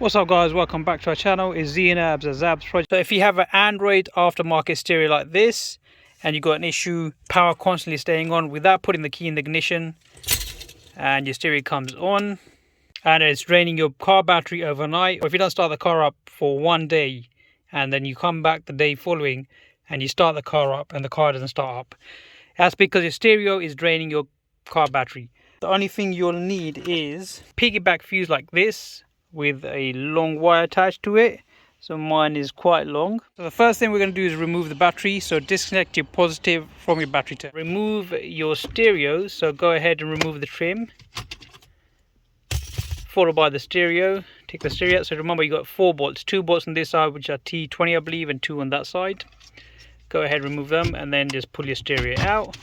What's up guys, welcome back to our channel. It's Z and Abs, a Zabs project. So if you have an Android aftermarket stereo like this and you've got an issue, power constantly staying on without putting the key in the ignition, and your stereo comes on and it's draining your car battery overnight, or if you don't start the car up for one day and then you come back the day following and you start the car up and the car doesn't start up, that's because your stereo is draining your car battery. The only thing you'll need is piggyback fuse like this with a long wire attached to it. So mine is quite long. So the first thing we're going to do is remove the battery. So disconnect your positive from your battery terminal. Remove your stereo, so go ahead and remove the trim, followed by the stereo. Take the stereo out. So remember, you got 4 bolts, 2 bolts on this side which are T20 I believe, and 2 on that side. Go ahead, remove them, and then just pull your stereo out.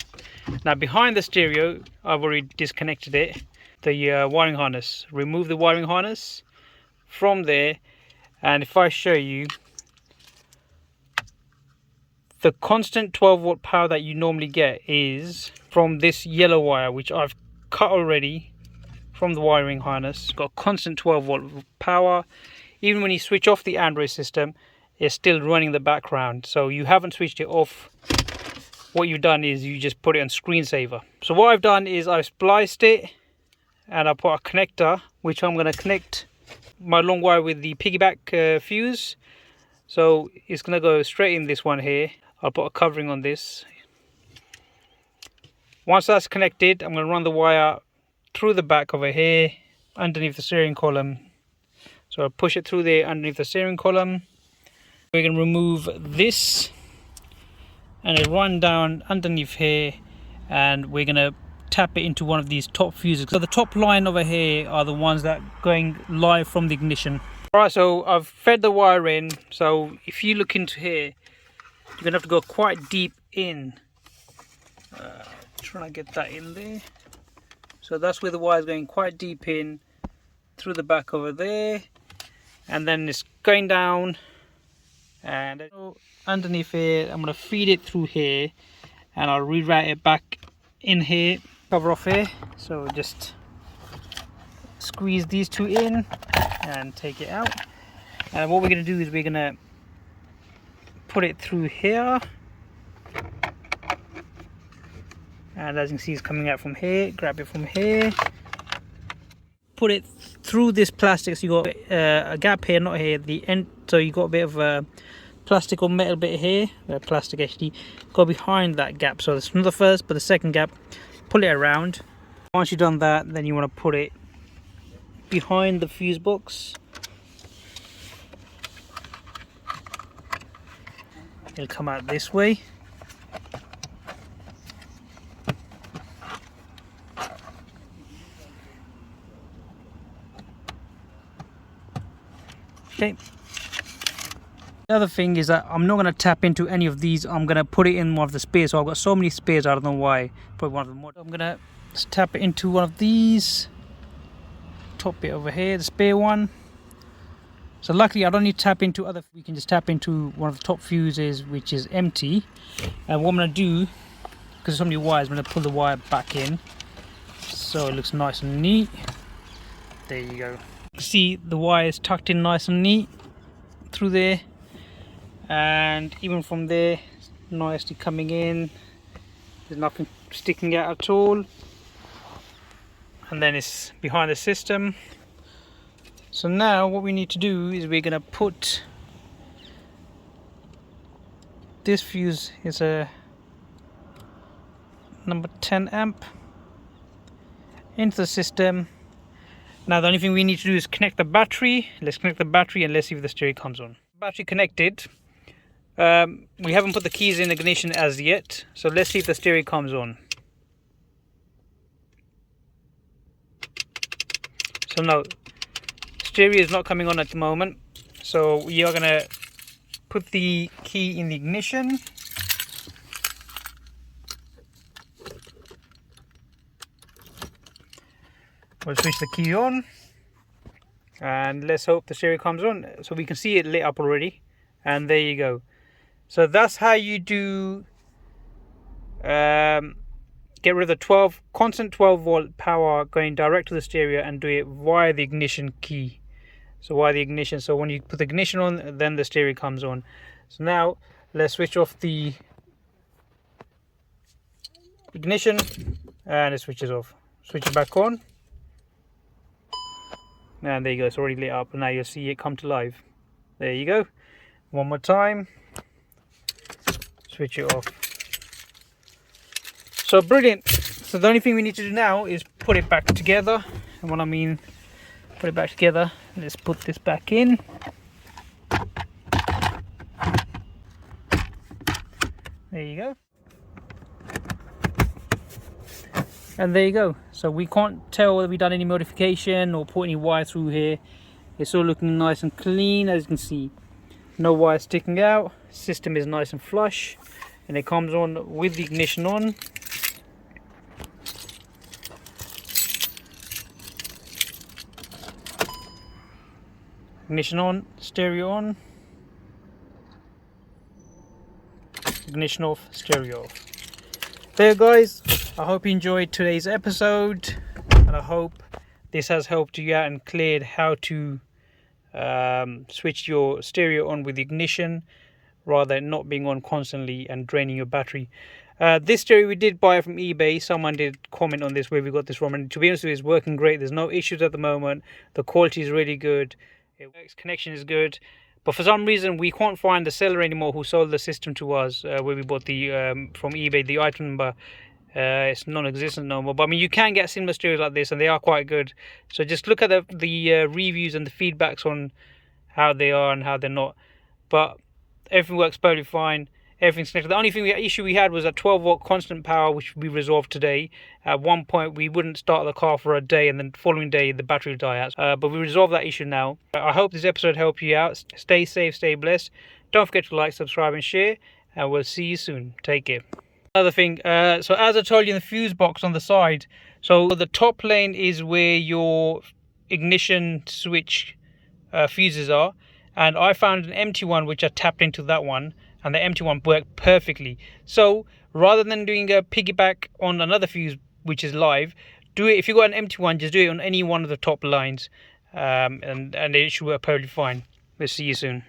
Now behind the stereo, I've already disconnected it, the wiring harness. Remove the wiring harness from there, and if I show you, the constant 12 volt power that you normally get is from this yellow wire, which I've cut already from the wiring harness. It's got constant 12 volt power. Even when you switch off the Android system, it's still running in the background, so you haven't switched it off. What you've done is you just put it on screensaver. So what I've done is I've spliced it and I put a connector, which I'm going to connect my long wire with the piggyback fuse. So it's going to go straight in this one here. I'll put a covering on this. Once that's connected, I'm going to run the wire through the back over here underneath the steering column. So I'll push it through there underneath the steering column. We're going to remove this and it'll run down underneath here, and we're going to tap it into one of these top fuses. So the top line over here are the ones that are going live from the ignition. Alright, so I've fed the wire in. So if you look into here, you're going to have to go quite deep in. Trying to get that in there. So that's where the wire is going quite deep in through the back over there, and then it's going down and underneath here. I'm going to feed it through here and I'll reroute it back in here, cover off here. So just squeeze these two in and take it out, and what we're going to do is we're going to put it through here, and as you can see it's coming out from here. Grab it from here, put it through this plastic. So you got a gap here, not here, the end. So you got a bit of a plastic or metal bit here, plastic actually, go behind that gap. So it's not the first but the second gap. Pull it around. Once you've done that, then you want to put it behind the fuse box. It'll come out this way. Okay. The other thing is that I'm not going to tap into any of these. I'm going to put it in one of the spares. So I've got so many spares, I don't know why. Probably one of them. I'm going to just tap it into one of these. Top bit over here, the spare one. So luckily I don't need to tap into other. We can just tap into one of the top fuses, which is empty. And what I'm going to do, because there's so many wires, I'm going to pull the wire back in so it looks nice and neat. There you go. See, the wire is tucked in nice and neat through there, and even from there nicely coming in. There's nothing sticking out at all, and then it's behind the system. So now what we need to do is we're going to put this fuse, is a number 10 amp, into the system. Now the only thing we need to do is connect the battery. Let's connect the battery and let's see if the stereo comes on. Battery connected. We haven't put the keys in ignition as yet, so let's see if the stereo comes on. So no, stereo is not coming on at the moment. So we are gonna put the key in the ignition. We'll switch the key on and let's hope the stereo comes on. So we can see it lit up already, and there you go. So that's how you do get rid of the constant 12 volt power going direct to the stereo and do it via the ignition key. So why the ignition? So when you put the ignition on, then the stereo comes on. So now let's switch off the ignition and it switches off. Switch it back on. And there you go, it's already lit up, and now you'll see it come to life. There you go. One more time. Switch it off. So brilliant. So the only thing we need to do now is put it back together. And what I mean, put it back together, let's put this back in. There you go. And there you go. So we can't tell whether we've done any modification or put any wire through here. It's all looking nice and clean, as you can see. No wire sticking out. System is nice and flush, and it comes on with the ignition on. Ignition on, stereo on. Ignition off, stereo off. There guys, I hope you enjoyed today's episode, and I hope this has helped you out and cleared how to switch your stereo on with ignition rather than not being on constantly and draining your battery. This stereo we did buy from eBay. Someone did comment on this, where we got this from, and to be honest with you, it's working great. There's no issues at the moment. The quality is really good. It works, connection is good. But for some reason we can't find the seller anymore who sold the system to us, where we bought the from eBay. The item number it's non-existent no more. But I mean, you can get similar stereos like this, and they are quite good. So just look at the reviews and the feedbacks on how they are and how they're not. But everything works perfectly fine. Everything's connected. The only issue we had was a 12-volt constant power, which we resolved today. At one point we wouldn't start the car for a day, and then the following day the battery would die out. But we resolved that issue now. I hope this episode helped you out. Stay safe, stay blessed. Don't forget to like, subscribe and share, and we'll see you soon. Take care. Another thing, so as I told you, in the fuse box on the side, so the top lane is where your ignition switch fuses are, and I found an empty one which I tapped into that one, and the empty one worked perfectly. So rather than doing a piggyback on another fuse which is live, do it, if you've got an empty one, just do it on any one of the top lines, and it should work perfectly fine. We'll see you soon.